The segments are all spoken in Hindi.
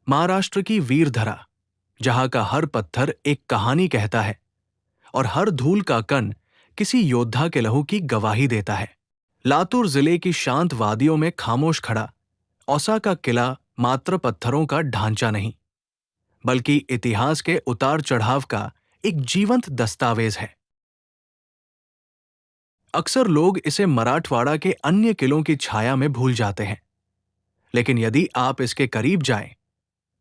महाराष्ट्र की वीरधरा, जहां का हर पत्थर एक कहानी कहता है और हर धूल का कण किसी योद्धा के लहू की गवाही देता है। लातूर जिले की शांत वादियों में खामोश खड़ा औसा का किला मात्र पत्थरों का ढांचा नहीं, बल्कि इतिहास के उतार चढ़ाव का एक जीवंत दस्तावेज है। अक्सर लोग इसे मराठवाड़ा के अन्य किलों की छाया में भूल जाते हैं, लेकिन यदि आप इसके करीब जाएं,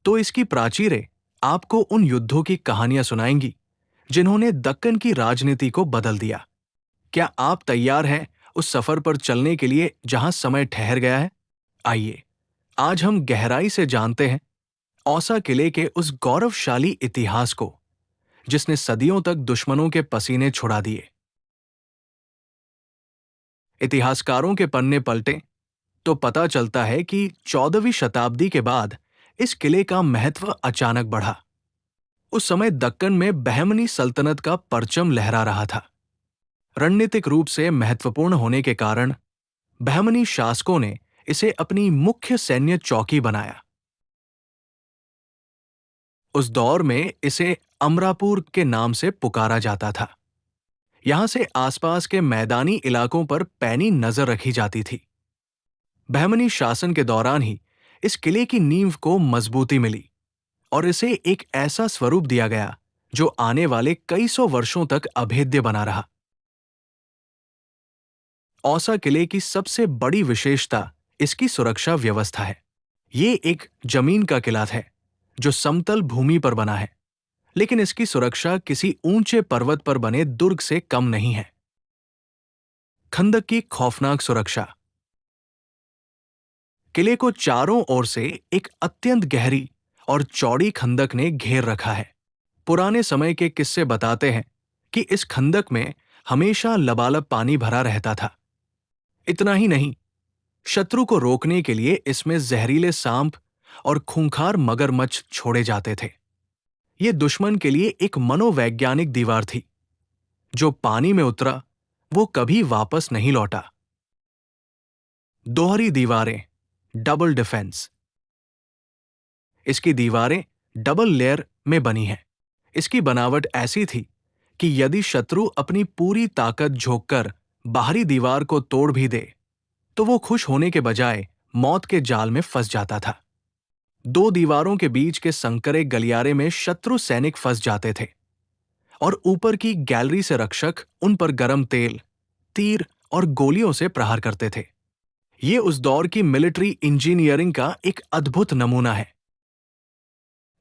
तो इसकी प्राचीरें आपको उन युद्धों की कहानियां सुनाएंगी जिन्होंने दक्कन की राजनीति को बदल दिया। क्या आप तैयार हैं उस सफर पर चलने के लिए जहां समय ठहर गया है? आइए, आज हम गहराई से जानते हैं औसा किले के उस गौरवशाली इतिहास को, जिसने सदियों तक दुश्मनों के पसीने छुड़ा दिए। इतिहासकारों के पन्ने पलटें तो पता चलता है कि 14वीं शताब्दी के बाद इस किले का महत्व अचानक बढ़ा। उस समय दक्कन में बहमनी सल्तनत का परचम लहरा रहा था। रणनीतिक रूप से महत्वपूर्ण होने के कारण बहमनी शासकों ने इसे अपनी मुख्य सैन्य चौकी बनाया। उस दौर में इसे अमरापुर के नाम से पुकारा जाता था। यहां से आसपास के मैदानी इलाकों पर पैनी नजर रखी जाती थी। बहमनी शासन के दौरान ही इस किले की नींव को मजबूती मिली और इसे एक ऐसा स्वरूप दिया गया जो आने वाले कई सौ वर्षों तक अभेद्य बना रहा। औसा किले की सबसे बड़ी विशेषता इसकी सुरक्षा व्यवस्था है। ये एक जमीन का किला है जो समतल भूमि पर बना है, लेकिन इसकी सुरक्षा किसी ऊंचे पर्वत पर बने दुर्ग से कम नहीं है। खंदक की खौफनाक सुरक्षा। किले को चारों ओर से एक अत्यंत गहरी और चौड़ी खंदक ने घेर रखा है। पुराने समय के किस्से बताते हैं कि इस खंदक में हमेशा लबालब पानी भरा रहता था। इतना ही नहीं, शत्रु को रोकने के लिए इसमें जहरीले सांप और खूंखार मगरमच्छ छोड़े जाते थे। ये दुश्मन के लिए एक मनोवैज्ञानिक दीवार थी। जो पानी में उतरा, वो कभी वापस नहीं लौटा। दोहरी दीवारें, डबल डिफेंस। इसकी दीवारें डबल लेयर में बनी हैं। इसकी बनावट ऐसी थी कि यदि शत्रु अपनी पूरी ताकत झोंककर बाहरी दीवार को तोड़ भी दे, तो वो खुश होने के बजाय मौत के जाल में फंस जाता था। दो दीवारों के बीच के संकरे गलियारे में शत्रु सैनिक फंस जाते थे और ऊपर की गैलरी से रक्षक उन पर गरम तेल, तीर और गोलियों से प्रहार करते थे। ये उस दौर की मिलिट्री इंजीनियरिंग का एक अद्भुत नमूना है।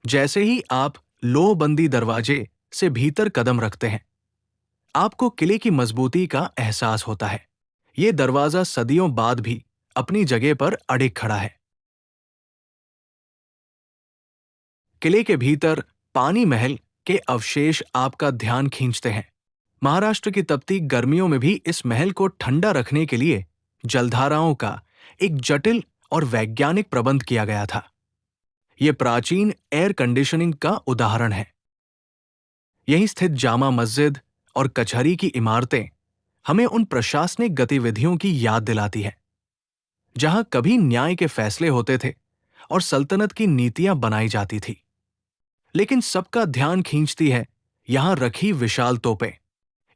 जैसे ही आप लोहबंदी दरवाजे से भीतर कदम रखते हैं, आपको किले की मजबूती का एहसास होता है। ये दरवाजा सदियों बाद भी अपनी जगह पर अडिग खड़ा है। किले के भीतर पानी महल के अवशेष आपका ध्यान खींचते हैं। महाराष्ट्र की तपती गर्मियों में भी इस महल को ठंडा रखने के लिए जलधाराओं का एक जटिल और वैज्ञानिक प्रबंध किया गया था। यह प्राचीन एयर कंडीशनिंग का उदाहरण है। यहीं स्थित जामा मस्जिद और कचहरी की इमारतें हमें उन प्रशासनिक गतिविधियों की याद दिलाती है जहां कभी न्याय के फैसले होते थे और सल्तनत की नीतियां बनाई जाती थी। लेकिन सबका ध्यान खींचती है यहां रखी विशाल तोपें।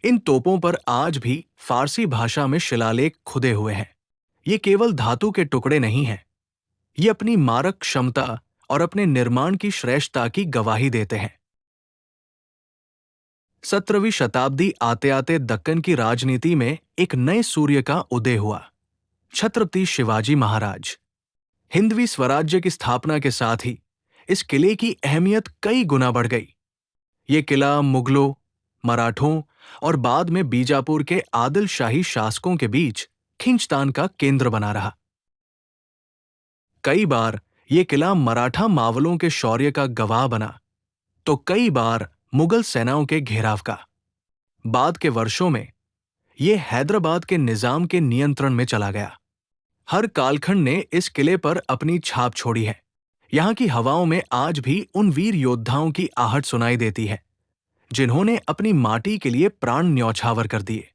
इन तोपों पर आज भी फारसी भाषा में शिलालेख खुदे हुए हैं। ये केवल धातु के टुकड़े नहीं हैं। ये अपनी मारक क्षमता और अपने निर्माण की श्रेष्ठता की गवाही देते हैं। 17वीं शताब्दी आते आते दक्कन की राजनीति में एक नए सूर्य का उदय हुआ, छत्रपति शिवाजी महाराज। हिंदवी स्वराज्य की स्थापना के साथ ही इस किले की अहमियत कई गुना बढ़ गई। ये किला मुगलों, मराठों और बाद में बीजापुर के आदिल शाही शासकों के बीच खींचतान का केंद्र बना रहा। कई बार यह किला मराठा मावलों के शौर्य का गवाह बना, तो कई बार मुगल सेनाओं के घेराव का। बाद के वर्षों में यह हैदराबाद के निजाम के नियंत्रण में चला गया। हर कालखंड ने इस किले पर अपनी छाप छोड़ी है। यहां की हवाओं में आज भी उन वीर योद्धाओं की आहट सुनाई देती है जिन्होंने अपनी माटी के लिए प्राण न्यौछावर कर दिए।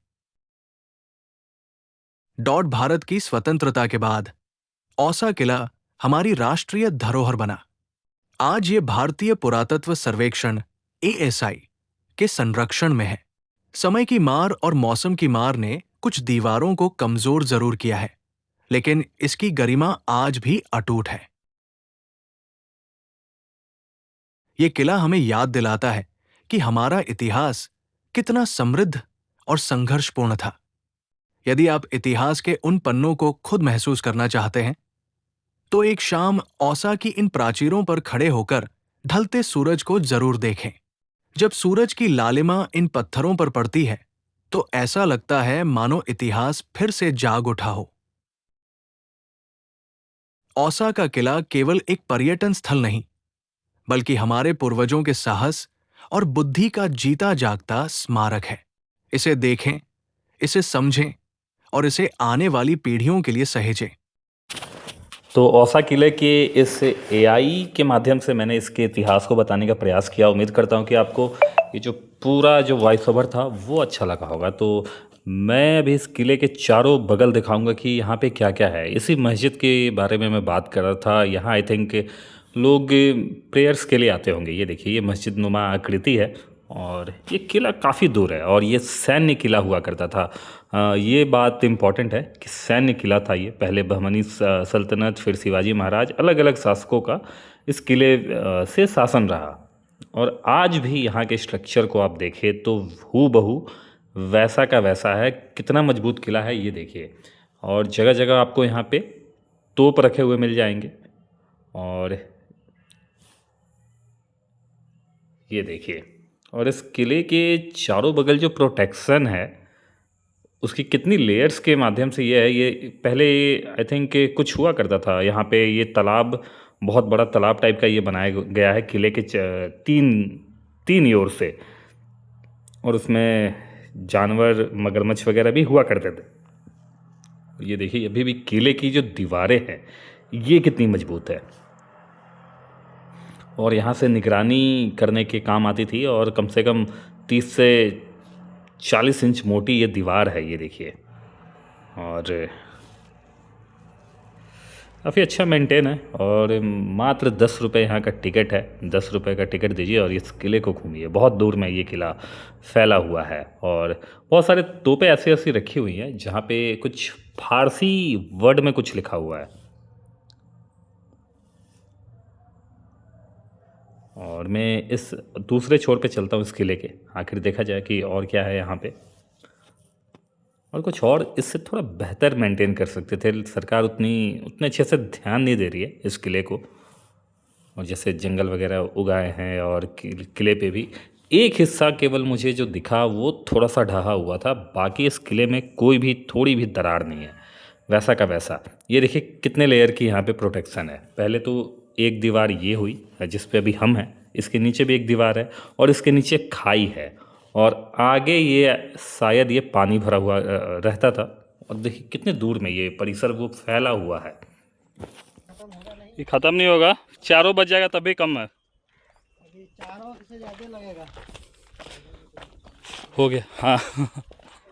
भारत की स्वतंत्रता के बाद औसा किला हमारी राष्ट्रीय धरोहर बना। आज ये भारतीय पुरातत्व सर्वेक्षण एएसआई के संरक्षण में है। समय की मार और मौसम की मार ने कुछ दीवारों को कमजोर जरूर किया है, लेकिन इसकी गरिमा आज भी अटूट है। ये किला हमें याद दिलाता है कि हमारा इतिहास कितना समृद्ध और संघर्षपूर्ण था। यदि आप इतिहास के उन पन्नों को खुद महसूस करना चाहते हैं, तो एक शाम औसा की इन प्राचीरों पर खड़े होकर ढलते सूरज को जरूर देखें। जब सूरज की लालिमा इन पत्थरों पर पड़ती है, तो ऐसा लगता है मानो इतिहास फिर से जाग उठा हो। औसा का किला केवल एक पर्यटन स्थल नहीं, बल्कि हमारे पूर्वजों के साहस और बुद्धि का जीता जागता स्मारक है। इसे देखें, इसे समझें और इसे आने वाली पीढ़ियों के लिए सहेजें। तो औसा किले के इस एआई के माध्यम से मैंने इसके इतिहास को बताने का प्रयास किया। उम्मीद करता हूँ कि आपको ये जो पूरा जो वॉइस ओवर था वो अच्छा लगा होगा। तो मैं अभी इस किले के चारों बगल दिखाऊंगा कि यहाँ पे क्या क्या है। इसी मस्जिद के बारे में मैं बात कर रहा था। यहाँ आई थिंक लोग प्रेयर्स के लिए आते होंगे। ये देखिए, ये मस्जिद नुमा आकृति है और ये किला काफ़ी दूर है और ये सैन्य किला हुआ करता था। ये बात इम्पॉर्टेंट है कि सैन्य किला था ये। पहले बहमनी सल्तनत, फिर शिवाजी महाराज, अलग अलग शासकों का इस किले से शासन रहा। और आज भी यहाँ के स्ट्रक्चर को आप देखें तो हूबहू वैसा का वैसा है। कितना मजबूत किला है ये देखिए। और जगह जगह आपको यहाँ पे तोप रखे हुए मिल जाएंगे। और ये देखिए, और इस किले के चारों बगल जो प्रोटेक्शन है उसकी कितनी लेयर्स के माध्यम से ये है। ये पहले आई थिंक कुछ हुआ करता था यहाँ पे। ये तालाब, बहुत बड़ा तालाब टाइप का ये बनाया गया है किले के तीन ओर से। और उसमें जानवर, मगरमच्छ वगैरह भी हुआ करते थे। ये देखिए, अभी भी किले की जो दीवारें हैं ये कितनी मजबूत है। और यहाँ से निगरानी करने के काम आती थी। और कम से कम 30 से 40 इंच मोटी ये दीवार है, ये देखिए। और काफ़ी अच्छा मेंटेन है। और मात्र 10 रुपये यहाँ का टिकट है। 10 रुपये का टिकट दीजिए और इस किले को घूमिए। बहुत दूर में ये किला फैला हुआ है और बहुत सारे तोपें ऐसी ऐसी रखी हुई हैं जहाँ पे कुछ फारसी वर्ड में कुछ लिखा हुआ है। और मैं इस दूसरे छोर पे चलता हूँ इस किले के, आखिर देखा जाए कि और क्या है यहाँ पे। और कुछ और इससे थोड़ा बेहतर मेंटेन कर सकते थे। सरकार उतने अच्छे से ध्यान नहीं दे रही है इस किले को। और जैसे जंगल वगैरह उगाए हैं और किले पे भी एक हिस्सा केवल मुझे जो दिखा वो थोड़ा सा ढहा हुआ था। बाकी इस किले में कोई भी थोड़ी भी दरार नहीं है, वैसा का वैसा। ये देखिए कितने लेयर की यहाँ पे प्रोटेक्शन है। पहले तो एक दीवार ये हुई जिस पे अभी हम हैं, इसके नीचे भी एक दीवार है और इसके नीचे खाई है। और आगे ये शायद ये पानी भरा हुआ रहता था। और देखिए कितने दूर में ये परिसर वो फैला हुआ है। ये ख़त्म नहीं होगा, चारों बज जाएगा तभी कम है। अभी चारों से ज़्यादा लगेगा। हो गया, हाँ।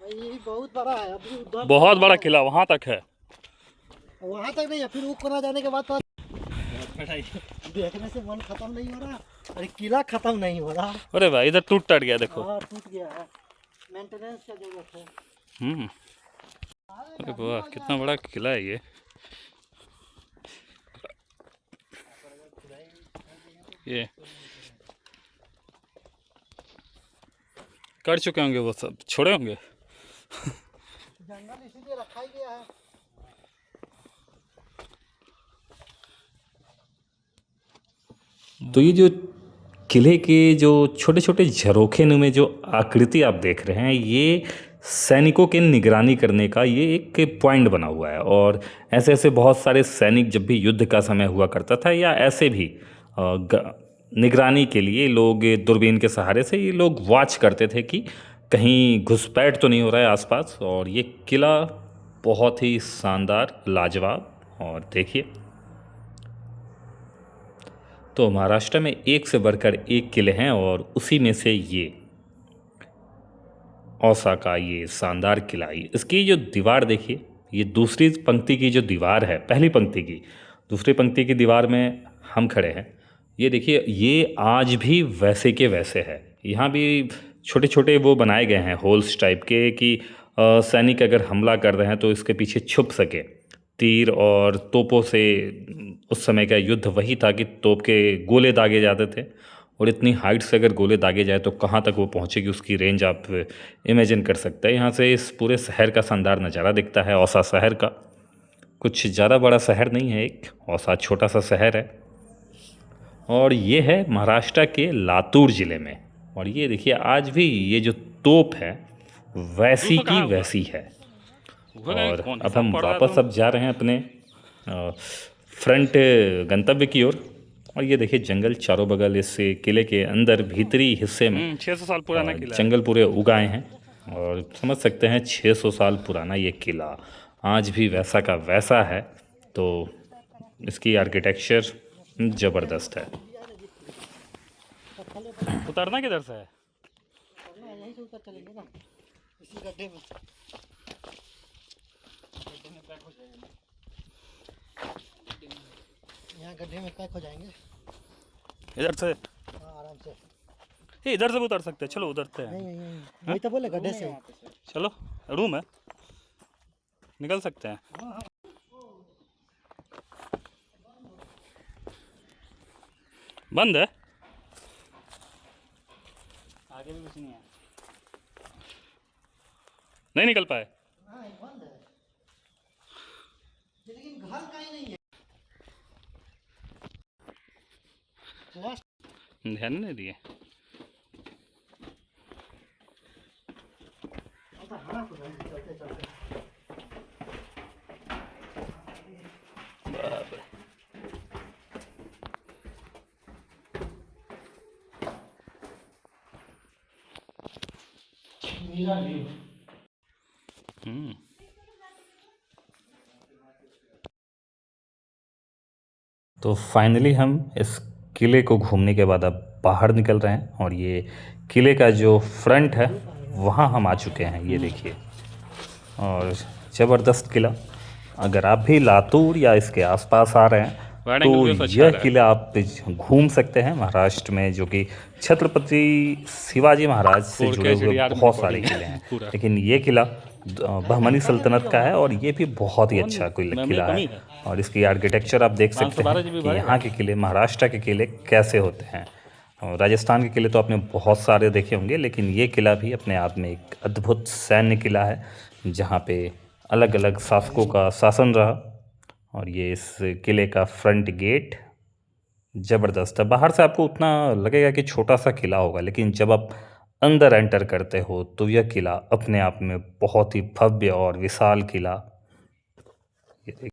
ये बहुत बड़ा है। अभी उधर बहुत बड़ा किला वहाँ तक है। वहाँ तक नहीं है, फिर ऊपर आ जाने के बाद तो देखने से मन खत्म नहीं हो रहा। अरे किला खत्म नहीं हो रहा। अरे भाई इधर टूट गया, देखो। हाँ, टूट गया है। मेंटेनेंस का जरूरत है। अरे वाह, कितना बड़ा किला है ये कर चुके होंगे, वो सब छोड़े होंगे। जंगल इसीलिए रखा ही गया है। तो ये जो किले के जो छोटे छोटे झरोखे में जो आकृति आप देख रहे हैं, ये सैनिकों के निगरानी करने का ये एक पॉइंट बना हुआ है। और ऐसे ऐसे बहुत सारे सैनिक जब भी युद्ध का समय हुआ करता था या ऐसे भी निगरानी के लिए लोग दूरबीन के सहारे से ये लोग वॉच करते थे कि कहीं घुसपैठ तो नहीं हो रहा है आसपास। और ये किला बहुत ही शानदार, लाजवाब। और देखिए, तो महाराष्ट्र में एक से बढ़कर एक किले हैं और उसी में से ये औसा का ये शानदार किला। इसकी जो दीवार देखिए, ये दूसरी पंक्ति की जो दीवार है, पहली पंक्ति की दूसरी पंक्ति की दीवार में हम खड़े हैं। ये देखिए, ये आज भी वैसे के वैसे है। यहाँ भी छोटे छोटे वो बनाए गए हैं होल्स टाइप के कि सैनिक अगर हमला कर रहे हैं तो इसके पीछे छुप सके। तीर और तोपों से उस समय का युद्ध वही था कि तोप के गोले दागे जाते थे, और इतनी हाइट से अगर गोले दागे जाए तो कहाँ तक वो पहुँचेगी, उसकी रेंज आप इमेजिन कर सकते हैं। यहाँ से इस पूरे शहर का शानदार नज़ारा दिखता है, औसा शहर का। कुछ ज़्यादा बड़ा शहर नहीं है, एक औसा छोटा सा शहर है, और ये है महाराष्ट्र के लातूर ज़िले में। और ये देखिए, आज भी ये जो तोप है वैसी की वैसी है। और अब हम वापस अब जा रहे हैं अपने फ्रंट गंतव्य की ओर। और ये देखिए, जंगल चारों बगल इस किले के अंदर भीतरी हिस्से में 600 साल पुराना किला है। जंगल पूरे उगाए हैं, और समझ सकते हैं 600 साल पुराना ये किला आज भी वैसा का वैसा है। तो इसकी आर्किटेक्चर ज़बरदस्त है। उतरना किधर से है? यहीं से उतर चलेंगे ना, इसी गड्ढे में। यहाँ गड्ढे में पैक हो जाएंगे। इधर से? हाँ, आराम से। ये इधर से भी उतर सकते हैं, चलो उतरते हैं। नहीं वही तो बोले, गड्ढे से। चलो, रूम है, निकल सकते हैं। बंद है, आगे भी कुछ नहीं है, नहीं निकल पाए। हाँ, बंद है, लेकिन घर कहीं नहीं है। ध्यान नहीं दिए। तो फाइनली हम इस किले को घूमने के बाद अब बाहर निकल रहे हैं, और ये किले का जो फ्रंट है वहाँ हम आ चुके हैं। ये देखिए, और ज़बरदस्त किला। अगर आप भी लातूर या इसके आसपास आ रहे हैं तो यह किला आप घूम सकते हैं महाराष्ट्र में, जो कि छत्रपति शिवाजी महाराज से जुड़े हुए बहुत सारे किले हैं, लेकिन ये किला बहमनी सल्तनत का है, और ये भी बहुत ही अच्छा किला है। और इसकी आर्किटेक्चर आप देख सकते हैं कि यहाँ के किले, महाराष्ट्र के किले कैसे होते हैं। और राजस्थान के किले तो आपने बहुत सारे देखे होंगे, लेकिन ये किला भी अपने आप में एक अद्भुत सैन्य किला है, जहाँ पे अलग अलग शासकों का शासन रहा। और ये इस किले का फ्रंट गेट ज़बरदस्त है। बाहर से आपको उतना लगेगा कि छोटा सा किला होगा, लेकिन जब आप अंदर एंटर करते हो तो यह किला अपने आप में बहुत ही भव्य और विशाल किला।